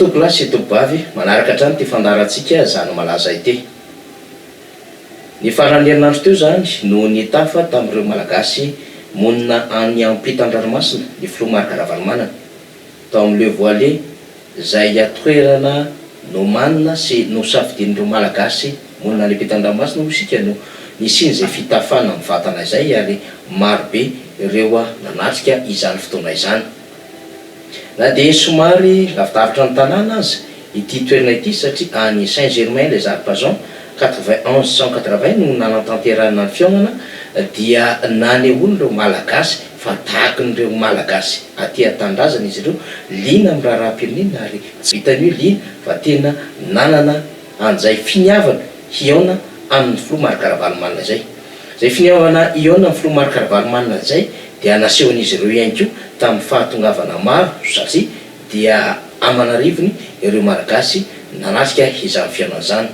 toko lahy sy tokobavy manaraka hatrany ty fandarantsika zany malaza ity. Ny farany herinandro teo zany no nitafa tamin'ireo malagasy monina any ampitan-dranomasina ny filoha Marc Ravalomanana tao amin'le voale zay atoerana nomanina sy nosafidin'ireo malagasy monina any ampitan-dranomasina isika no nisiny zay fitafana mivatana izay ary marobe ireo nanatrika izany fotoana izany. Na dia somary lavidavitra ny tanàna aza ity toerana ity satria any Saint-Germain les Arpajons 9180 no nanantanterana ny fiainana dia nanehoany ireo malagasy fa tahakin'ireo malagasy aty an-tandrazana izy ireo liana amin'ny raharaham-pirenena ary tsy vitany hoe liana fa tena nanana an'izay finiavana hiaona amin'ny filoha Marc Ravalomanana izay. Zay finiavana hiaona amin'ny filoha Marc Ravalomanana izay dia nasehon'izy ireo ihany koa tamin'ny fahatongavana maro satria dia amanarivony ireo malagasy nanatrika izany fiainana izany.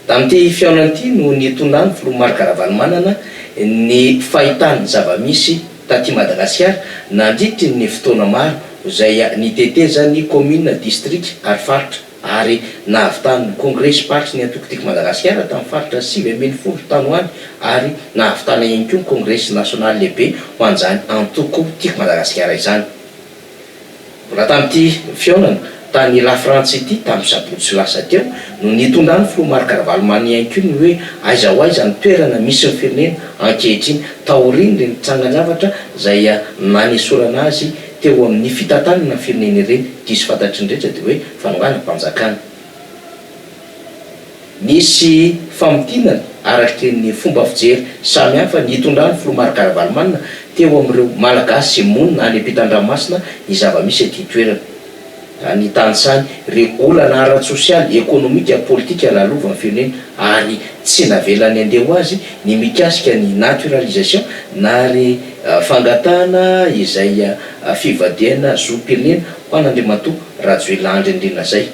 Tamin'ity fiainana ity no nitondrany filoha Marc Ravalomanana ny fahitany zava-misy taty Madagasikara nandritry ny fotoana maro izay nitetezany commune district ary faritra ary nahavitany congrès party ny antokotiky Madagasikara tamin'ny faritra 9 tany ho any ary nahavitana ihany koa congrès national lehibe ho an'izany antoko tiky Madagasikara izany. Mbola tamin'ity fiainana tany La France ity tamin'ny sabotsy lasa teo no nitondrany filoha Marc Ravalomanana ihany koa ny hoe aiza ho aiza ny toerana misy ny firenena ankehitriny taoriny reny tsanganavatra zay nanesorana azy teo amin'ny fitantanana firenena ireny diso fantatry ny rehetra dia hoe fanonganam-panjakana. Nisy famotinana araky ny fomba fijery samihafa nitondrany filoha Marc Ravalomanana teo amin'ireo malagasy monina any ampitan-dranomasina ny zava-misy aty toerana. Ny tanitsany ireo olana ara-tsosialy ekonomika politika lalova ny firenena ary tsy navelany andeha ho azy ny mikasika ny naturalisation na ry fangatahana izay fivadiana zoom-pirenena ho an'Andriamatoa Rajoelina indrindrina zay.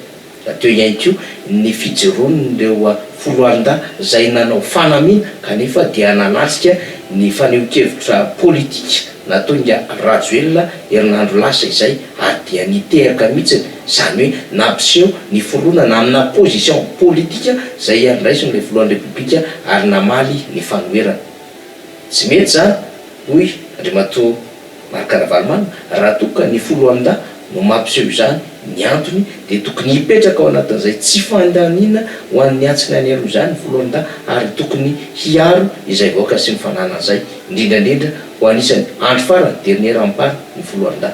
Teo ihany koa ny fijeron'ireo foloalinda zay nanao fanamina kanefa dia nanatrika ny faneho-kevitra politika nataonga Rajoelina herinandro lasa izay ary dia niteraka mihitsy zany hoe nampiseho ny foronana amina position politika zay andraisiny voalohan'ny repoblika ary namaly ny fanoherana. Tsy mety zany hoy Andriamatoa Marc Ravalomanana raha toka ny foloalinda no mampiseho izany ny antony dia tokony hipetraka ao anatin'izay tsy fandanina ho an'ny antsina any aloha izany foloalinda ary tokony hiaro izay vaoaka sy mifanana an'izay indrindrandrindra ho anisany andro farany dernier ampary ny foloalinda.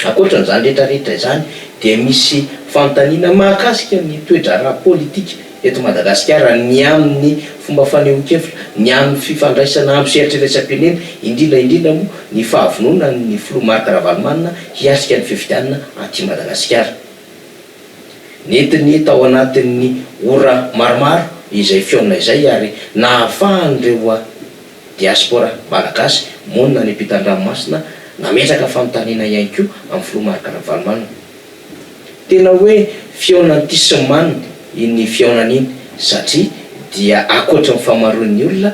Ankoatran'izany rehetrarehetra izany dia misy fanontaniana mahakasika ny toetra ara-politika eto Madagasikara ny amin'ny fomba faneho-kevitra ny amin'ny fifandraisana amin'ny sehatreretram-pirenena indrindraindrindra moa ny fahavonona ny filoha Marc Ravalomanana hiasika ny fifidianana aty Madagasikara. Nentiny tao anatin'ny ora maromaro izay fiainana izay ary nahafahan'ireo diaspora malagasy monina any ampitan-dranomasina nametraka fanontaniana ihany koa amin'ny filoha Marc Ravalomanana. Tena hoe fiainany ty sy manina iny fiainana iny satria dia akoatra ny famaroan'ny olona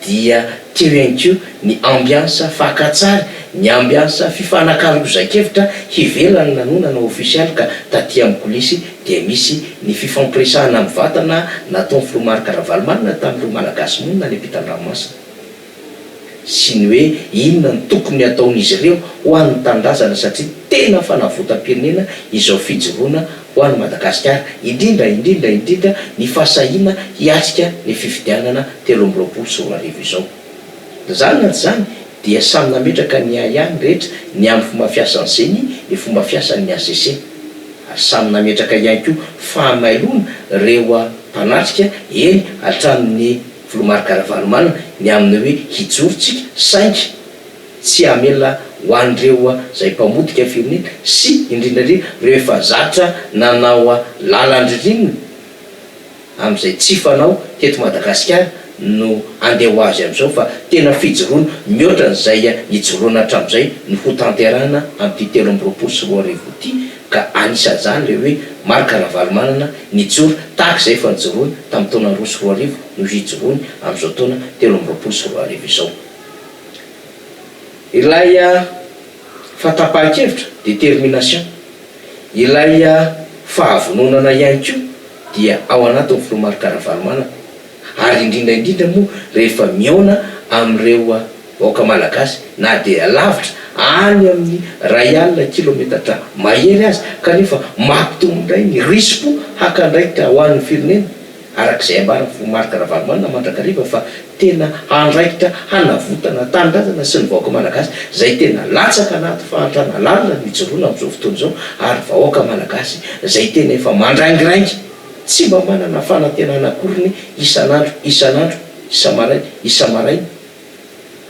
dia teo ihany koa ny ambiansa fakatsary ny ambiansa fifanakaloza-kevitra hivelany nanonana ofisialy ka taty amin'ny kolisy dia misy ny fifampiresahana amin'ny vatana nataon'ny filoha Marc Ravalomanana tamin'ireo malagasy monina any ampitan-dranomasina sy ny hoe inona ny tokony ataon'izy ireo ho an'ny tandrazana satria tena fanavotam-pirenena izao fijoroana ho an'ny Madagasikara indrindra ny fahasahiana hiatrika ny fifidianana 2020 izao. Zany na tsy zany dia samy nametraka ny ihany rehetra ny amin'ny fomba fiasan'ny CENI ny fomba fiasan'ny ACC ary samy nametraka ihany koa fahamailona reo mpanatrika eny hatramin'ny filoha Marc Ravalomanana ny amin'ny hoe hijorotsika saingy tsy hamela ho an'ireo zay mpamotika firenena sy indrindrandrindra reo efa zatra nanao lalandririnina amin'izay tsy fanao teto Madagasikara no andeha ho azy amin'izao fa tena fijoroana mihoatra n'izay hijoroana hatramin'izay no ho tanterana amin'ity 2020 ity ka anisan'izany le hoe Marc Ravalomanana nijoro tahaka izay efa nijoroana tamin'ny taona 2020 no hijoroany amin'izao taona 2020 izao. Ilay fatapahan-kevitra détermination ilay fahavononana ihany koa dia ao anatin'ny filomaron-karavalomana, ary indrindraindrindra moa rehefa miaona amin'ireo vahoaka malagasy na dia lavitra any amin'ny 100 kilomètre mahery azy kanefa mampitomindray ny rispo hakandraikitra ho an'ny firenena. Arak'izay ambarany filomaron-karavalomana mandrakariva fa tena andraikitra hanavotana tanindrazana sy ny vahoaka malagasy zay tena latsaka anaty fahantrana lalina mijoroana amin'izao fotoana izao, ary vahoaka malagasy zay tena efa mandrangirangy tsy mba manana fanantenana akoriny isan'andro isa-maraina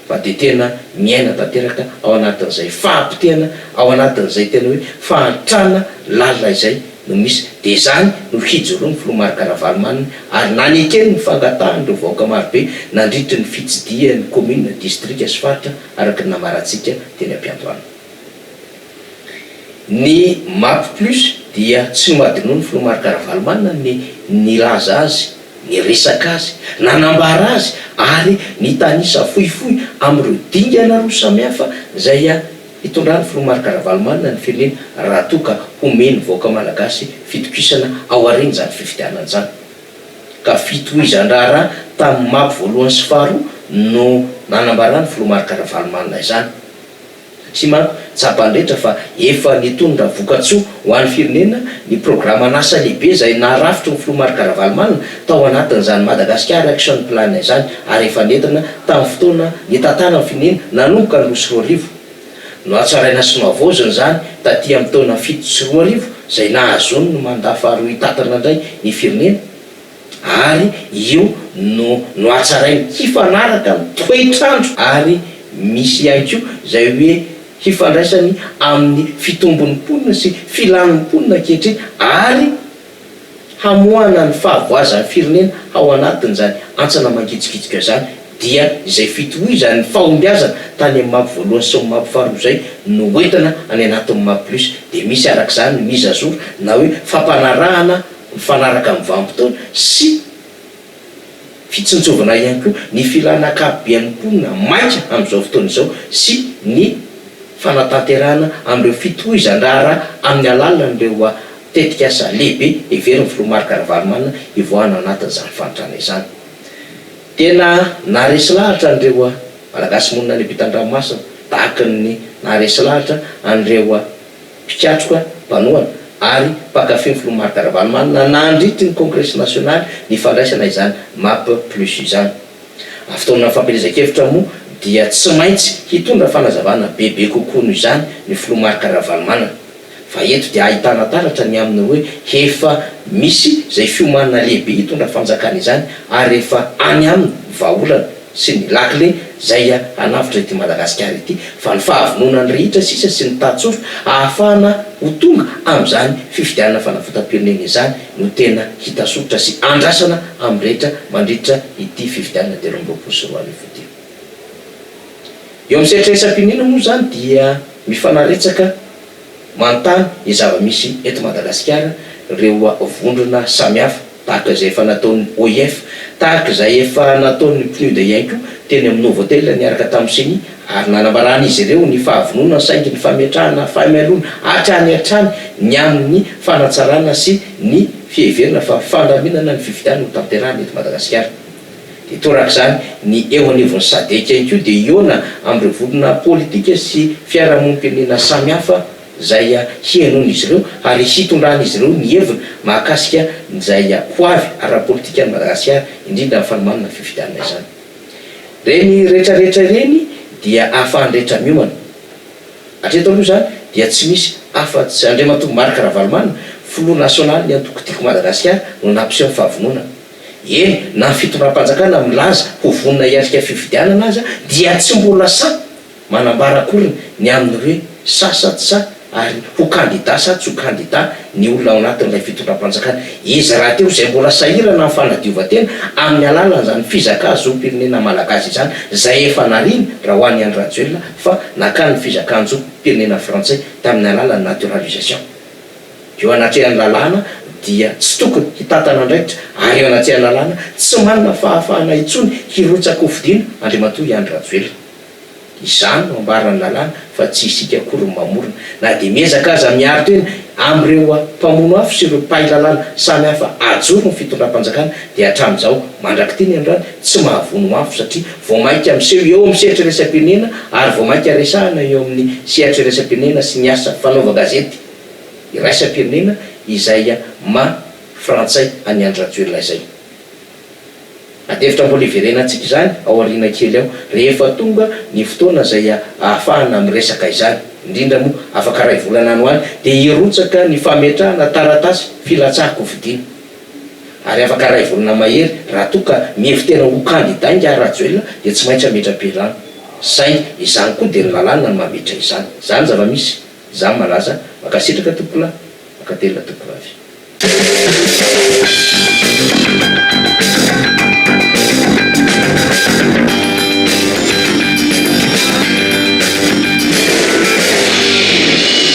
fa dia tena miaina tanteraka ao anatin'izay fahampitena, ao anatin'izay tena hoe fahantrana lalina izay no misy. Dia izany no hijoroany filomaron-karavalomana, ary nanekeny ny fangatahany ireo vahoaka marobe nandritry ny fitsidihan'ny commune, distrika sy faritra araka ny namarantsika teny am-piandohana. Ny MAP+ dia tsy noadinoa ny filomaron-karavalomana ny nilaza azy, ny resaka azy, nanambara azy, ary ny tanisa fohifohy amin'ireo dingana roa samihafa zay hitondrany filomaron-karavalomana ny firenena raha toa ka homeny vahoaka malagasy fitokisana ao aoriana zany fifidianana zany. Ka fitohizan-draharaha tamin'ny MAP voalohany sy faharoa no nanambarany filomaron-karavalomana izany. Tsy manko tsapandretra fa efa nitondra vokatsoa ho an'ny firenena ny programa n'asa lehibe zay naharafitry ny filomaron-karavalomana tao anatin'izany Madagascar Action Plan izany, ary efa nentina tamin'ny fotoana nitantana ny firenena nanomboka ny 2010. No hatsaraina sy no avozony zany taty amin'ny taona 2007 zay nahazony no mandat faharoa hitatana indray ny firenena, ary io no hatsarainy hifanaraka ny toetrandro, ary misy ihany koa zay hoe hifandraisany amin'ny fitombon'ny mponina sy filan'ny mponina ankehitriny, ary hamoana ny fahavoazan'ny firenena ao anatin'izany antsana mangitsikitsika zany. Dia izay fitohizany fahombiazana tany amin'ny MAP voalohany sy ny MAP faharoa zay no hoentina any anatin'ny MAP+, dia misy arak'izany mizazoro na hoe fampanarahana mifanaraka amin'ny vanim-potoana sy fitsinjovana ihany koa ny filana ankapobean'ny mponina maika amin'izao fotoana izao, sy ny fanatanterahana amin'ireo fitohizan-draharaha amin'ny alalan'ireo tetikasa lehibe heverin'ny filomaron-karavalomana hivoahana anatin'izany fanitrana izany. Tena naharesy lahatra an'ireo malagasy monina lehibe tan-dranomasina, tahaka ny naharesy lahatra an'ireo mpikatroka mpanohana ary mpakafy ny filomaron-karavalomana nandritry ny congrès national ny fandraisana izany MAP+ izany. Fotoana fampielezan-kevitra moa dia tsy maintsy hitondra fanazavana bebe kokoa noho izany ny filomaron-karavalomana, fa eto dia ahitana taratra ny aminy hoe efa misy zay fiomanana lehibe hitondra fanjakana izany, ary efa any aminy vahaolana sy ny lakile zay hanavitra ity Madagasikara ity, fa ny fahavononany rehetra sisa sy ny tatsoro ahafahana ho tonga amin'izany fifidianana fanafotam-pirenena izany no tena hitasotra sy andrasana amin'ny rehetra mandritra ity fifidianana 2024 ity. Eo amin'ny setraisam-pinina moa zany dia mifanaretsaka manontany ny zava-misy eto Madagasikara, ireo vondrona samihafa tahaka izay efa nataon'ny OIF, tahaka izay efa nataon'ny PNUD ihany koa teny amin'ny Novotel niaraka tamin'ny CENI, ary nanambarana izy ireo ny fahavonona saingy ny fametrahana fahamialona hatrany ny amin'ny fanatsarana sy ny fiheverana fa fandaminana ny fifidianana ho tanterahana eto Madagasikara. Dia torak'izany ny eo anivon'ny SADC ihany koa dia iona amin'ireo vondrona politika sy fiarahamonim-pirenena samihafa zay hihainoan'izy ireo ary hitondran'izy ireo ny hevina mahakasika zay hoavy ara-politika ny Madagasikara, indrindra amin'ny fanomanana fifidianana izany. Reny rehetrarehetra reny dia ahafahan'ny miomana. Hatreto aloha zany dia tsy misy afa-tsy Andriamatoa Marc-Ravalomanana, filoha nasionaly ny antoko-tiako Madagasikara no nampiseho ny fahavonona. Eny na ny fitondram-panjakana milaza ho vonona hiarika fifidianana aza dia tsy mbola sa manambara akory ny amin'ny hoe sasatsa ary ho kandida sa tsy ho kandida ny olona ao anatin'ilay fitondram-panjakana. Izy raha teo zay mbola sahirana amin'ny fanadiova-tena amin'ny alalan'izany zany fizaka zoam-pirenena malagasy izany zay efa nariny raha ho an'ny Andry Rajoelina fa nakany fizakana zoam-pirenena frantsay tamin'ny alalan'ny naturalisation. Eo anatrehan'ny lalàna dia tsy tokony hitatana andraikitra, ary eo anatrehan'ny lalàna tsy manana fahafahana intsony hirotsaka hofidiana Andriamatoa Andry Rajoelina. izany no ambarany lalàna fa tsy isika akory mamorona na dia miezaka aza miaro tena am'ireo mpamono afo sy ireo mpahay lalàna samy hafa ajoro ny fitondram-panjakana dia hatramin'izao mandraky teny androany tsy mahavono afo satria vao mainka miseho eo amin'ny sehatra iraisam-pirenena ary vao mainka resahana eo amin'ny sehatra iraisam-pirenena sy ny asa fanaova gazety iraisam-pirenena izay frantsay any andratoelona izay atevitra mbola iverenantsika izany ao ariana kely ao rehefa tonga ny fotoana izay ahafahana miresaka izany indrindra moa afaka ray volana any hoany dia hirotsaka ny fametrahana taratasy filatsahako vidina ary afaka ray volana mahery raha toa ka mihevitena ho kandidainga rajoelona dia tsy maintsy ametra-piarana zay izany koa dia ny lalàna no mametra izany zany zava-misy zany malaza makasitraka tompola makatelina tompolavy